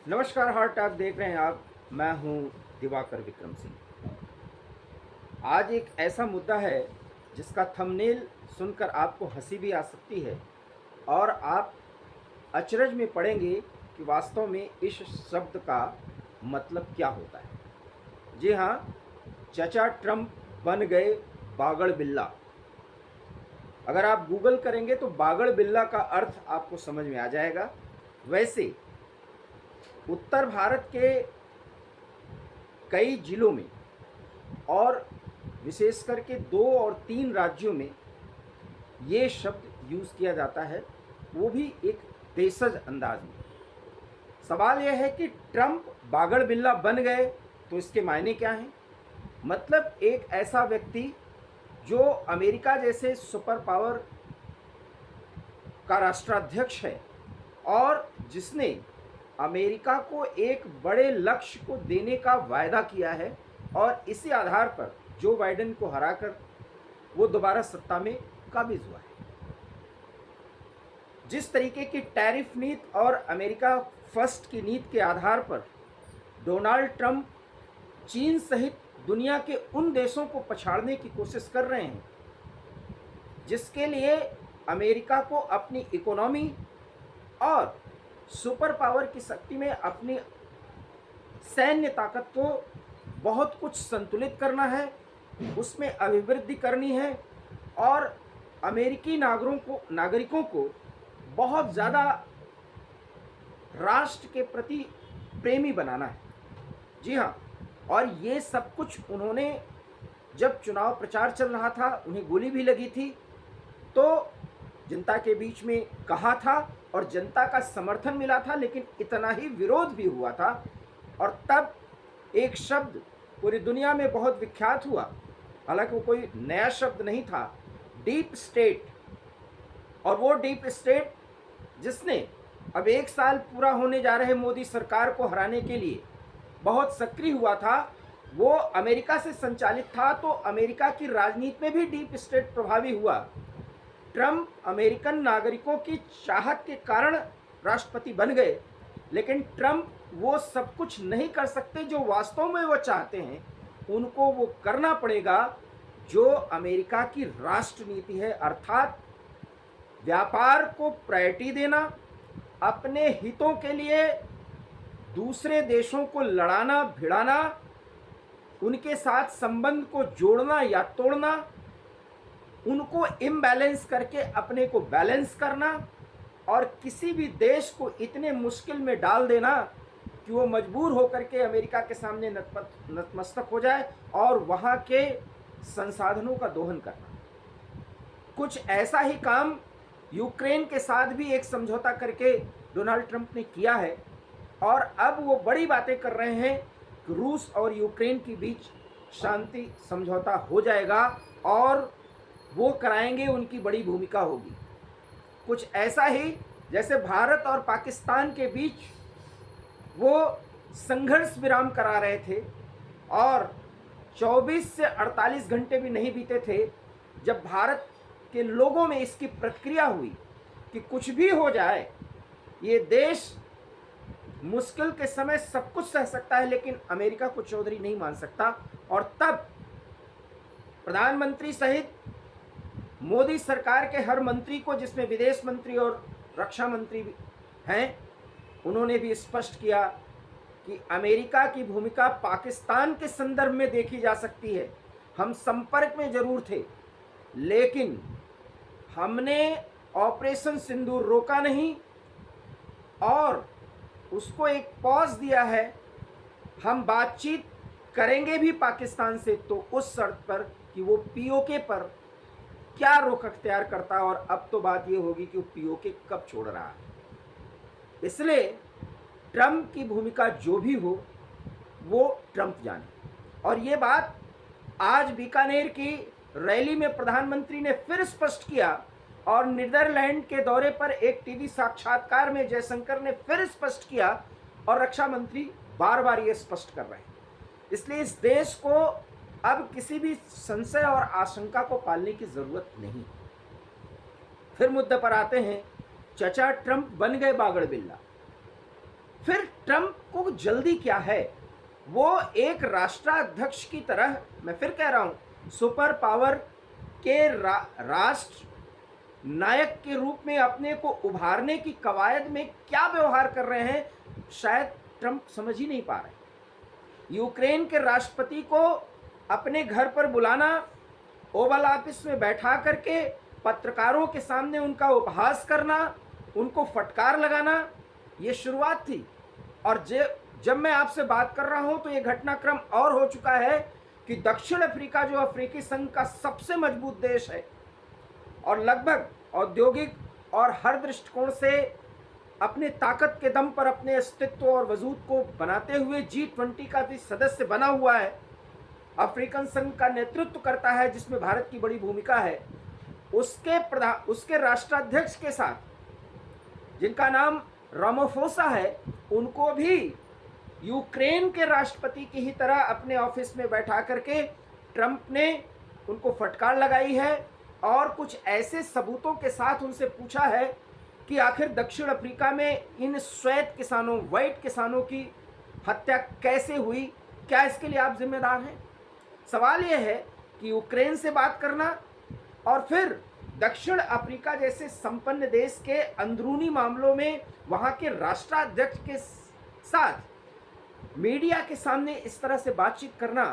नमस्कार, heart talk देख रहे हैं आप। मैं हूं दिवाकर विक्रम सिंह। आज एक ऐसा मुद्दा है जिसका थंबनेल सुनकर आपको हंसी भी आ सकती है और आप अचरज में पड़ेंगे कि वास्तव में इस शब्द का मतलब क्या होता है। जी हाँ, चचा ट्रम्प बन गए बागड़ बिल्ला। अगर आप गूगल करेंगे तो बागड़ बिल्ला का अर्थ आपको समझ में आ जाएगा। वैसे उत्तर भारत के कई जिलों में और विशेष करके 2 और 3 राज्यों में ये शब्द यूज़ किया जाता है, वो भी एक देशज अंदाज में। सवाल यह है कि ट्रम्प बागड़ बिल्ला बन गए तो इसके मायने क्या हैं? मतलब एक ऐसा व्यक्ति जो अमेरिका जैसे सुपर पावर का राष्ट्राध्यक्ष है और जिसने अमेरिका को एक बड़े लक्ष्य को देने का वायदा किया है और इसी आधार पर जो बाइडेन को हराकर वो दोबारा सत्ता में काबिज हुआ है। जिस तरीके की टैरिफ नीति और अमेरिका फर्स्ट की नीति के आधार पर डोनाल्ड ट्रंप चीन सहित दुनिया के उन देशों को पछाड़ने की कोशिश कर रहे हैं जिसके लिए अमेरिका को अपनी इकोनॉमी और सुपर पावर की शक्ति में अपनी सैन्य ताकत को बहुत कुछ संतुलित करना है, उसमें अभिवृद्धि करनी है और अमेरिकी नागरिकों को बहुत ज़्यादा राष्ट्र के प्रति प्रेमी बनाना है। जी हाँ, और ये सब कुछ उन्होंने जब चुनाव प्रचार चल रहा था, उन्हें गोली भी लगी थी, तो जनता के बीच में कहा था और जनता का समर्थन मिला था, लेकिन इतना ही विरोध भी हुआ था। और तब एक शब्द पूरी दुनिया में बहुत विख्यात हुआ, हालांकि वो कोई नया शब्द नहीं था, डीप स्टेट। और वो डीप स्टेट जिसने अब 1 साल पूरा होने जा रहे मोदी सरकार को हराने के लिए बहुत सक्रिय हुआ था, वो अमेरिका से संचालित था। तो अमेरिका की राजनीति में भी डीप स्टेट प्रभावी हुआ। ट्रम्प अमेरिकन नागरिकों की चाहत के कारण राष्ट्रपति बन गए, लेकिन ट्रम्प वो सब कुछ नहीं कर सकते जो वास्तव में वो चाहते हैं। उनको वो करना पड़ेगा जो अमेरिका की राष्ट्र नीति है, अर्थात व्यापार को प्रायोरिटी देना, अपने हितों के लिए दूसरे देशों को लड़ाना भिड़ाना, उनके साथ संबंध को जोड़ना या तोड़ना, उनको इम्बैलेंस करके अपने को बैलेंस करना और किसी भी देश को इतने मुश्किल में डाल देना कि वो मजबूर होकर के अमेरिका के सामने नतमस्तक हो जाए और वहाँ के संसाधनों का दोहन करना। कुछ ऐसा ही काम यूक्रेन के साथ भी एक समझौता करके डोनाल्ड ट्रंप ने किया है और अब वो बड़ी बातें कर रहे हैं कि रूस और यूक्रेन के बीच शांति समझौता हो जाएगा और वो कराएंगे, उनकी बड़ी भूमिका होगी। कुछ ऐसा ही जैसे भारत और पाकिस्तान के बीच वो संघर्ष विराम करा रहे थे और 24 से 48 घंटे भी नहीं बीते थे जब भारत के लोगों में इसकी प्रतिक्रिया हुई कि कुछ भी हो जाए, ये देश मुश्किल के समय सब कुछ सह सकता है लेकिन अमेरिका को चौधरी नहीं मान सकता। और तब प्रधानमंत्री सहित मोदी सरकार के हर मंत्री को, जिसमें विदेश मंत्री और रक्षा मंत्री भी हैं, उन्होंने भी स्पष्ट किया कि अमेरिका की भूमिका पाकिस्तान के संदर्भ में देखी जा सकती है। हम संपर्क में जरूर थे लेकिन हमने ऑपरेशन सिंदूर रोका नहीं और उसको एक पॉज दिया है। हम बातचीत करेंगे भी पाकिस्तान से तो उस शर्त पर कि वो पीओके पर क्या रुख अख्तियार करता है और अब तो बात ये होगी कि वो पीओके कब छोड़ रहा है। इसलिए ट्रंप की भूमिका जो भी हो वो ट्रंप जाने। और ये बात आज बीकानेर की रैली में प्रधानमंत्री ने फिर स्पष्ट किया और नीदरलैंड के दौरे पर एक टीवी साक्षात्कार में जयशंकर ने फिर स्पष्ट किया और रक्षा मंत्री बार बार ये स्पष्ट कर रहे हैं। इसलिए इस देश को अब किसी भी संशय और आशंका को पालने की जरूरत नहीं। फिर मुद्दे पर आते हैं, चचा ट्रंप बन गए बागड़ बिल्ला। फिर ट्रंप को जल्दी क्या है? वो एक राष्ट्राध्यक्ष की तरह, मैं फिर कह रहा हूं, सुपर पावर के राष्ट्र नायक के रूप में अपने को उभारने की कवायद में क्या व्यवहार कर रहे हैं, शायद ट्रंप समझ ही नहीं पा रहे। यूक्रेन के राष्ट्रपति को अपने घर पर बुलाना, ओवल ऑफिस में बैठा करके पत्रकारों के सामने उनका उपहास करना, उनको फटकार लगाना, ये शुरुआत थी। और जब मैं आपसे बात कर रहा हूं तो ये घटनाक्रम और हो चुका है कि दक्षिण अफ्रीका, जो अफ्रीकी संघ का सबसे मजबूत देश है और लगभग औद्योगिक और हर दृष्टिकोण से अपने ताकत के दम पर अपने अस्तित्व और वजूद को बनाते हुए G20 का भी सदस्य बना हुआ है, अफ्रीकन संघ का नेतृत्व करता है जिसमें भारत की बड़ी भूमिका है, उसके राष्ट्राध्यक्ष के साथ, जिनका नाम रामाफोसा है, उनको भी यूक्रेन के राष्ट्रपति की ही तरह अपने ऑफिस में बैठा करके ट्रंप ने उनको फटकार लगाई है और कुछ ऐसे सबूतों के साथ उनसे पूछा है कि आखिर दक्षिण अफ्रीका में इन श्वेत किसानों, व्हाइट किसानों की हत्या कैसे हुई, क्या इसके लिए आप जिम्मेदार हैं? सवाल यह है कि यूक्रेन से बात करना और फिर दक्षिण अफ्रीका जैसे संपन्न देश के अंदरूनी मामलों में वहां के राष्ट्राध्यक्ष के साथ मीडिया के सामने इस तरह से बातचीत करना,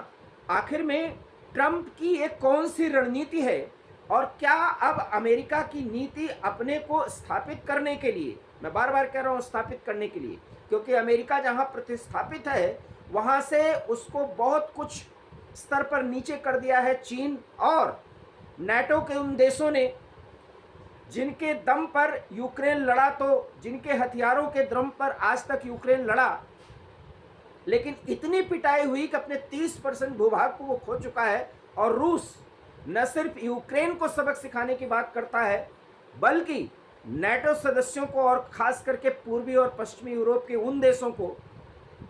आखिर में ट्रंप की एक कौन सी रणनीति है? और क्या अब अमेरिका की नीति अपने को स्थापित करने के लिए, मैं बार बार कह रहा हूं स्थापित करने के लिए, क्योंकि अमेरिका जहां प्रतिस्थापित है वहां से उसको बहुत कुछ स्तर पर नीचे कर दिया है चीन और नाटो के उन देशों ने, जिनके दम पर यूक्रेन लड़ा, तो जिनके हथियारों के दम पर आज तक यूक्रेन लड़ा, लेकिन इतनी पिटाई हुई कि अपने 30% भूभाग को वो खो चुका है। और रूस न सिर्फ यूक्रेन को सबक सिखाने की बात करता है, बल्कि नाटो सदस्यों को और खास करके पूर्वी और पश्चिमी यूरोप के उन देशों को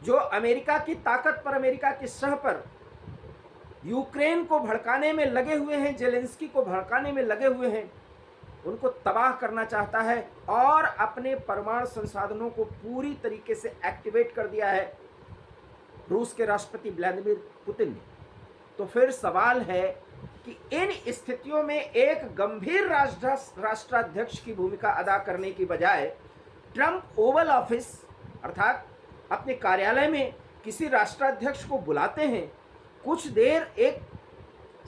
जो अमेरिका की ताकत पर, अमेरिका की सह पर यूक्रेन को भड़काने में लगे हुए हैं, जेलेंस्की को भड़काने में लगे हुए हैं, उनको तबाह करना चाहता है और अपने परमाणु संसाधनों को पूरी तरीके से एक्टिवेट कर दिया है रूस के राष्ट्रपति व्लादिमीर पुतिन ने। तो फिर सवाल है कि इन स्थितियों में एक गंभीर राष्ट्राध्यक्ष की भूमिका अदा करने की बजाय ट्रंप ओवल ऑफिस अर्थात अपने कार्यालय में किसी राष्ट्राध्यक्ष को बुलाते हैं, कुछ देर एक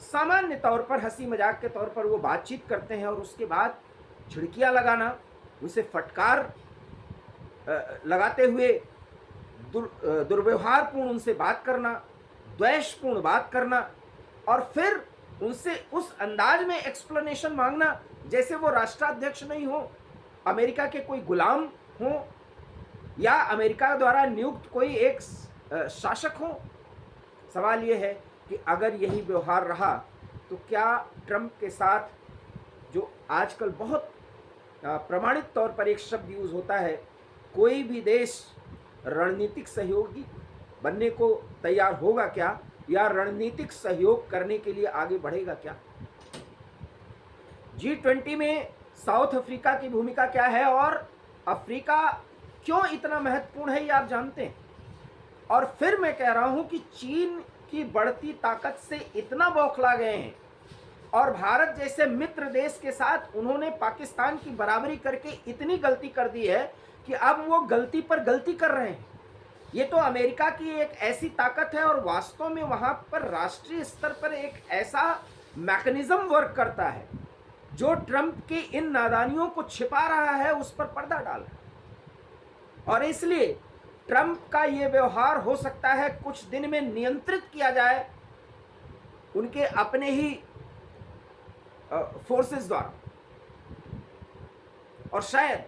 सामान्य तौर पर हंसी मजाक के तौर पर वो बातचीत करते हैं और उसके बाद झिड़कियां लगाना, उनसे फटकार लगाते हुए दुर्व्यवहारपूर्ण उनसे बात करना, द्वेषपूर्ण बात करना और फिर उनसे उस अंदाज में एक्सप्लेनेशन मांगना जैसे वो राष्ट्राध्यक्ष नहीं हो, अमेरिका के कोई गुलाम हो या अमेरिका द्वारा नियुक्त कोई एक शासक हो। सवाल ये है कि अगर यही व्यवहार रहा तो क्या ट्रंप के साथ, जो आजकल बहुत प्रमाणित तौर पर एक शब्द यूज होता है, कोई भी देश रणनीतिक सहयोगी बनने को तैयार होगा क्या, या रणनीतिक सहयोग करने के लिए आगे बढ़ेगा क्या? G20 में साउथ अफ्रीका की भूमिका क्या है और अफ्रीका क्यों इतना महत्वपूर्ण है, ये आप जानते हैं। और फिर मैं कह रहा हूं कि चीन की बढ़ती ताकत से इतना बौखला गए हैं और भारत जैसे मित्र देश के साथ उन्होंने पाकिस्तान की बराबरी करके इतनी गलती कर दी है कि अब वो गलती पर गलती कर रहे हैं। ये तो अमेरिका की एक ऐसी ताकत है और वास्तव में वहां पर राष्ट्रीय स्तर पर एक ऐसा मैकेनिज्म वर्क करता है जो ट्रंप की इन नादानियों को छिपा रहा है, उस पर पर्दा डाल रहा है। और इसलिए ट्रंप का ये व्यवहार हो सकता है कुछ दिन में नियंत्रित किया जाए उनके अपने ही फोर्सेस द्वारा, और शायद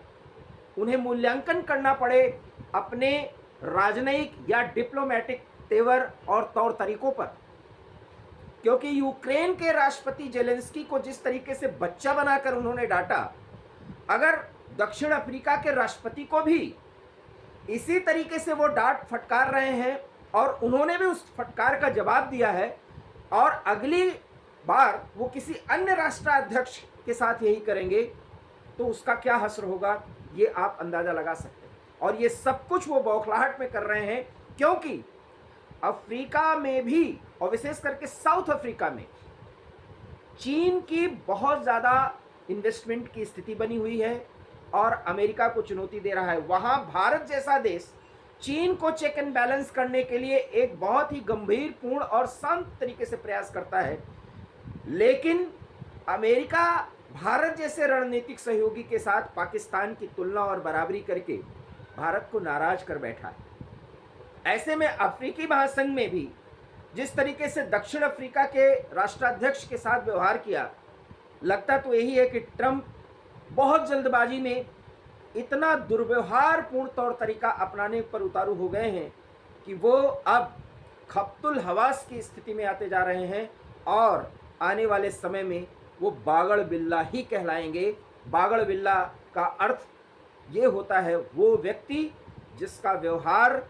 उन्हें मूल्यांकन करना पड़े अपने राजनयिक या डिप्लोमेटिक तेवर और तौर तरीकों पर, क्योंकि यूक्रेन के राष्ट्रपति जेलेंस्की को जिस तरीके से बच्चा बनाकर उन्होंने डांटा, अगर दक्षिण अफ्रीका के राष्ट्रपति को भी इसी तरीके से वो डांट फटकार रहे हैं और उन्होंने भी उस फटकार का जवाब दिया है और अगली बार वो किसी अन्य राष्ट्राध्यक्ष के साथ यही करेंगे, तो उसका क्या असर होगा ये आप अंदाजा लगा सकते हैं। और ये सब कुछ वो बौखलाहट में कर रहे हैं क्योंकि अफ्रीका में भी और विशेष करके साउथ अफ्रीका में चीन की बहुत ज़्यादा इन्वेस्टमेंट की स्थिति बनी हुई है और अमेरिका को चुनौती दे रहा है। वहाँ भारत जैसा देश चीन को चेक एंड बैलेंस करने के लिए एक बहुत ही गंभीर पूर्ण और शांत तरीके से प्रयास करता है, लेकिन अमेरिका भारत जैसे रणनीतिक सहयोगी के साथ पाकिस्तान की तुलना और बराबरी करके भारत को नाराज कर बैठा है। ऐसे में अफ्रीकी महासंघ में भी जिस तरीके से दक्षिण अफ्रीका के राष्ट्राध्यक्ष के साथ व्यवहार किया, लगता तो यही है कि ट्रंप बहुत जल्दबाजी में इतना दुर्व्यवहारपूर्ण तौर तरीका अपनाने पर उतारू हो गए हैं कि वो अब खप्तुल हवास की स्थिति में आते जा रहे हैं और आने वाले समय में वो बागड़ बिल्ला ही कहलाएंगे। बागड़ बिल्ला का अर्थ ये होता है वो व्यक्ति जिसका व्यवहार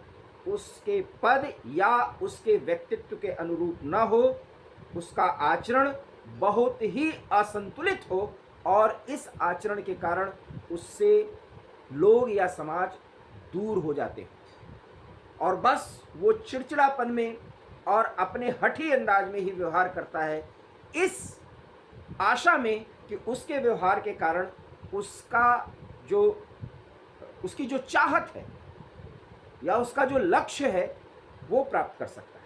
उसके पद या उसके व्यक्तित्व के अनुरूप न हो, उसका आचरण बहुत ही असंतुलित हो और इस आचरण के कारण उससे लोग या समाज दूर हो जाते हैं और बस वो चिड़चिड़ापन में और अपने हठी अंदाज में ही व्यवहार करता है, इस आशा में कि उसके व्यवहार के कारण उसकी जो चाहत है या उसका जो लक्ष्य है वो प्राप्त कर सकता है।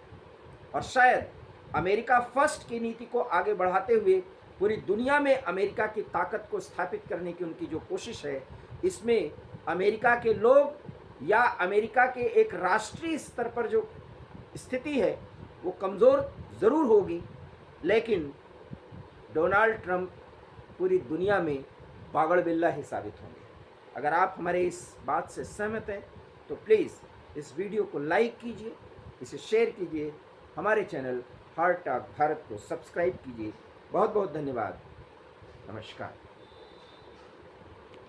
और शायद अमेरिका फर्स्ट की नीति को आगे बढ़ाते हुए पूरी दुनिया में अमेरिका की ताकत को स्थापित करने की उनकी जो कोशिश है, इसमें अमेरिका के लोग या अमेरिका के एक राष्ट्रीय स्तर पर जो स्थिति है वो कमज़ोर ज़रूर होगी, लेकिन डोनाल्ड ट्रंप पूरी दुनिया में पागड़ बिल्ला ही साबित होंगे। अगर आप हमारे इस बात से सहमत हैं तो प्लीज़ इस वीडियो को लाइक कीजिए, इसे शेयर कीजिए, हमारे चैनल हार्ट टॉक भारत को सब्सक्राइब कीजिए। बहुत बहुत धन्यवाद। नमस्कार।